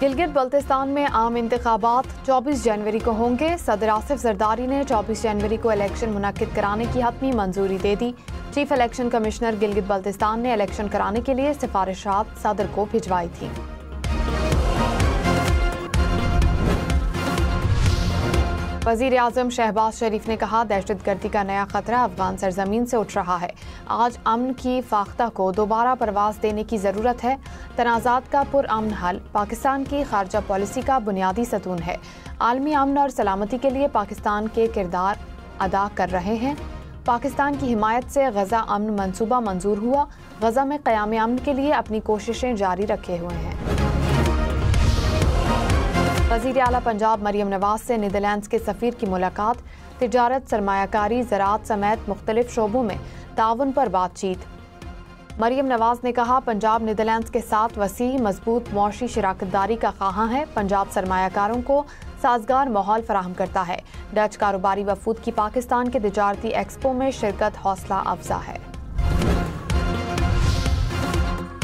गिलगित बल्तिस्तान में आम इंतखाबात 24 जनवरी को होंगे। सदर आसिफ जरदारी ने 24 जनवरी को इलेक्शन मुनक्किद कराने की हतमी मंजूरी दे दी। Chief election commissioner Gilgit Baltistan ने इलेक्शन कराने के लिए सिफारिशात सदर को भिजवाई थी। वज़ीर आज़म शहबाज शरीफ ने कहा, दहशतगर्दी का नया खतरा अफगान सरजमीन से उठ रहा है। आज अमन की फाख्ता को दोबारा परवाज देने की ज़रूरत है। तनाज़ात का पुरअमन हल पाकिस्तान की खारजा पॉलिसी का बुनियादी सतून है। आलमी अमन और सलामती के लिए पाकिस्तान के किरदार अदा कर रहे हैं। पाकिस्तान की हिमायत से गजा अमन मंसूबा मंजूर हुआ। गजा में क़याम अमन के लिए अपनी कोशिशें जारी रखे हुए हैं। वज़ीर आला पंजाब मरियम नवाज से नीदरलैंड्स के सफ़ीर की मुलाकात। तिजारत, सरमायाकारी, ज़राअत समेत मुख्तलिफ शोबों में ताउन पर बातचीत। मरियम नवाज ने कहा, पंजाब नीदरलैंड्स के साथ वसी मजबूत मुआशी शराकतदारी का ख़्वाहां है। पंजाब सरमायाकारों को साजगार माहौल फराहम करता है। डच कारोबारी वफूद की पाकिस्तान के तिजारती एक्सपो में शिरकत हौसला अफजा है।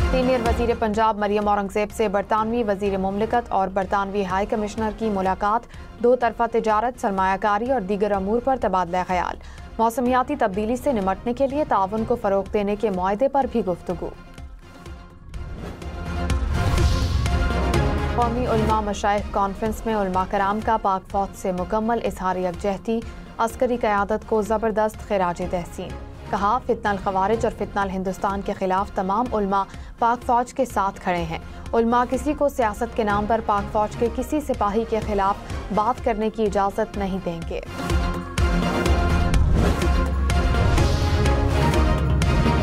सीनियर वज़ीर पंजाब मरियम औरंगज़ेब से बरतानवी वज़ीर मुमलिकत और बरतानवी हाई कमिश्नर की मुलाकात। दो तरफ़ा तिजारत, सरमायाकारी और दीगर अमूर पर तबादला ख्याल। मौसमियाती तब्दीली से निमटने के लिए ताउन को फ़रोग़ देने के मुआहदे पर भी गुफ्तगू। कौमी उलमा मशाइख कॉन्फ्रेंस में उलमा कराम का पाक फौज से मुकम्मल इज़हार यकजहती। अस्करी क़यादत को ज़बरदस्त ख़िराज तहसीन। कहा, फितनल ख़वारिज और फितनल हिंदुस्तान के खिलाफ तमाम उलमा पाक फौज के साथ खड़े हैं। उलमा किसी को सियासत के नाम पर पाक फौज के किसी सिपाही के खिलाफ बात करने की इजाज़त नहीं देंगे।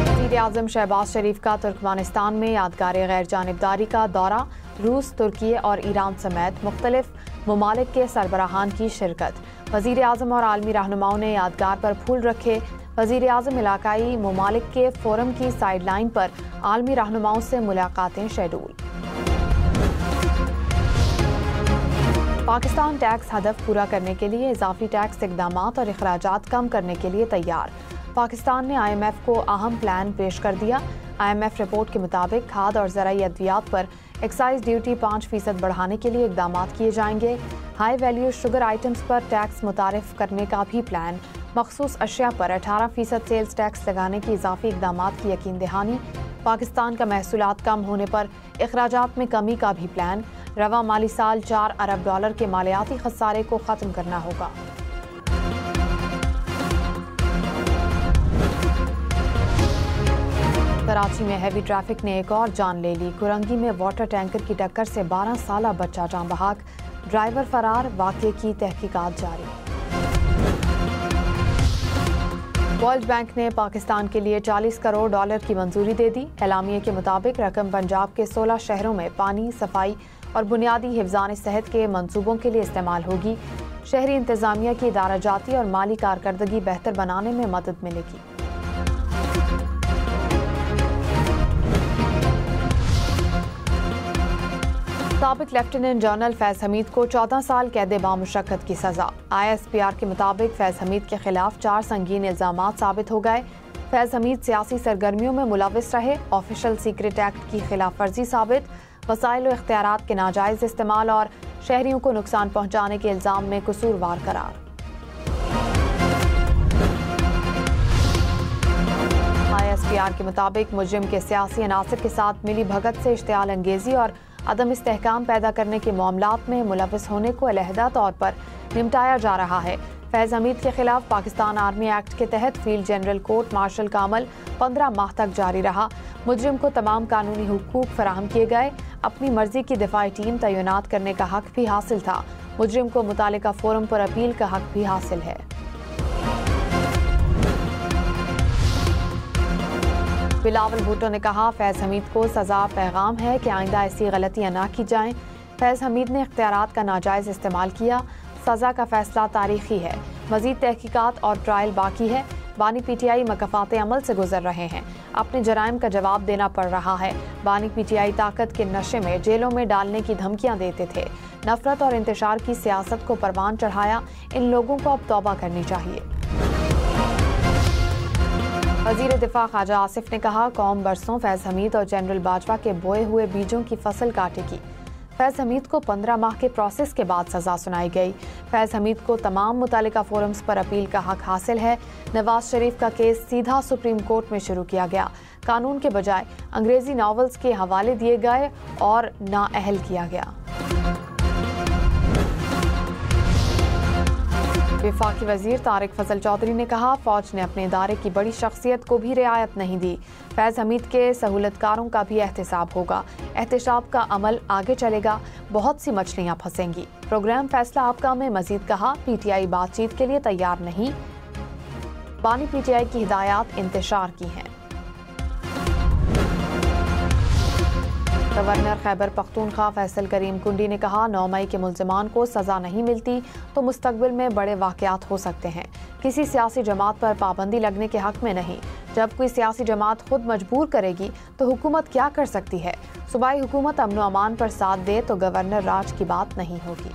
वज़ीर आज़म शहबाज शरीफ का तुर्कमानिस्तान में यादगार गैर जानिबदारी का दौरा। रूस, तुर्की और ईरान समेत मुख्तलिफ ममालिक के सरबराहान की शिरकत। वज़ीर आज़म और आलमी रहनुमाओं ने यादगार पर फूल रखे। वज़ीर आज़म इलाकाई ममालिक के फोरम की साइड लाइन पर आलमी रहनुमाओं से मुलाकातें शेड्यूल। पाकिस्तान टैक्स हदफ पूरा करने के लिए इजाफी टैक्स इक़दामात और अखराजात कम करने के लिए तैयार। पाकिस्तान ने IMF को अहम प्लान पेश कर दिया। IMF रिपोर्ट के मुताबिक खाद और ज़राई अद्वियात पर एक्साइज ड्यूटी 5% बढ़ाने के लिए इक़दामात किए जाएंगे। हाई वैल्यू शुगर आइटम्स पर टैक्स मुतारिफ करने का भी प्लान। मखसूस अशिया पर 18% सेल्स टैक्स लगाने की इजाफी इक़दामात की यकीन दहानी। पाकिस्तान का महसूलात कम होने पर अखराजात में कमी का भी प्लान। रवा माली साल $4 अरब के मालियाती खसारे को ख़त्म करना होगा। कराची में हैवी ट्रैफिक ने एक और जान ले ली। कुरंगी में वाटर टैंकर की टक्कर से 12 साला बच्चा जान बहक। ड्राइवर फरार। वाक़े की तहकीकात जारी। वर्ल्ड बैंक ने पाकिस्तान के लिए $40 करोड़ की मंजूरी दे दी। एलामिये के मुताबिक रकम पंजाब के 16 शहरों में पानी, सफाई और बुनियादी हिफ्ज़ान सेहत के मंसूबों के लिए इस्तेमाल होगी। शहरी इंतजामिया की इदाराजाती और माली कारकर्दगी बेहतर बनाने में मदद मिलेगी। साबिक लेफ्टिनेंट जनरल फैज़ हमीद को 14 साल कैद बामुशक्कत की सज़ा। ISPR के मुताबिक फैज़ हमीद के खिलाफ 4 संगीन इल्ज़ामात साबित हो गए। फैज़ हमीद सियासी सरगर्मियों में मुलविस रहे। ऑफिशियल सीक्रेट एक्ट की खिलाफ वर्जी साबित। वसाइल और इख्तियारात के नाजायज़ इस्तेमाल और शहरियों को नुकसान पहुँचाने के इल्ज़ाम में कसूरवार करार। ISPR के मुताबिक मुजरिम के सियासी अनासर के साथ मिली भगत से इश्तियाल अंगेजी और अदम इस्तेहकाम पैदा करने के मामलात में मुलविस होने को अलहदा तौर पर निपटाया जा रहा है। फैज़ हमीद के खिलाफ पाकिस्तान आर्मी एक्ट के तहत फील्ड जनरल कोर्ट मार्शल का अमल 15 माह तक जारी रहा। मुजरिम को तमाम कानूनी हुकूक फराहम किए गए। अपनी मर्जी की दिफाई टीम तैनात करने का हक भी हासिल था। मुजरिम को मुतालिका फोरम पर अपील का हक भी हासिल है। बिलावल भुट्टो ने कहा, फैज़ हमीद को सज़ा पैगाम है कि आइंदा ऐसी गलतियाँ ना की जाएं। फैज़ हमीद ने इख्तियारात का नाजायज़ इस्तेमाल किया। सज़ा का फैसला तारीखी है। मज़ीद तहकीकात और ट्रायल बाकी है। बानी PTI मकफ़ात अमल से गुजर रहे हैं। अपने जराइम का जवाब देना पड़ रहा है। बानी PTI ताकत के नशे में जेलों में डालने की धमकियाँ देते थे। नफरत और इंतशार की सियासत को परवान चढ़ाया। इन लोगों को अब तौबा करनी चाहिए। वज़ीर दिफा ख्वाजा आसिफ ने कहा, कौम बरसों फैज़ हमीद और जनरल बाजवा के बोए हुए बीजों की फसल काटेगी। फैज़ हमीद को 15 माह के प्रोसेस के बाद सजा सुनाई गई। फैज़ हमीद को तमाम मुतालिका फोरम्स पर अपील का हक हासिल है। नवाज शरीफ का केस सीधा सुप्रीम कोर्ट में शुरू किया गया। कानून के बजाय अंग्रेजी नॉवेल्स के हवाले दिए गए और नाअहल किया गया। वफाकी वजीर तारिक फजल चौधरी ने कहा, फौज ने अपने इदारे की बड़ी शख्सियत को भी रियायत नहीं दी। फैज़ हमीद के सहूलतकारों का भी एहतसाब होगा। एहतसाब का अमल आगे चलेगा, बहुत सी मछलियां फंसेंगी। प्रोग्राम फैसला आपका में मजीद कहा, PTI बातचीत के लिए तैयार नहीं। बानी PTI की हिदायत इंतशार की हैं। गवर्नर खैबर पख्तूनख्वा फैसल करीम कुंडी ने कहा, 9 मई के मुल्जिमान को सजा नहीं मिलती तो मुस्तकबिल में बड़े वाक़यात हो सकते हैं। किसी सियासी जमात पर पाबंदी लगने के हक में नहीं। जब कोई सियासी जमात खुद मजबूर करेगी तो हुकूमत क्या कर सकती है। सूबाई हुकूमत अमन व अमान पर साथ दे तो गवर्नर राज की बात नहीं होगी।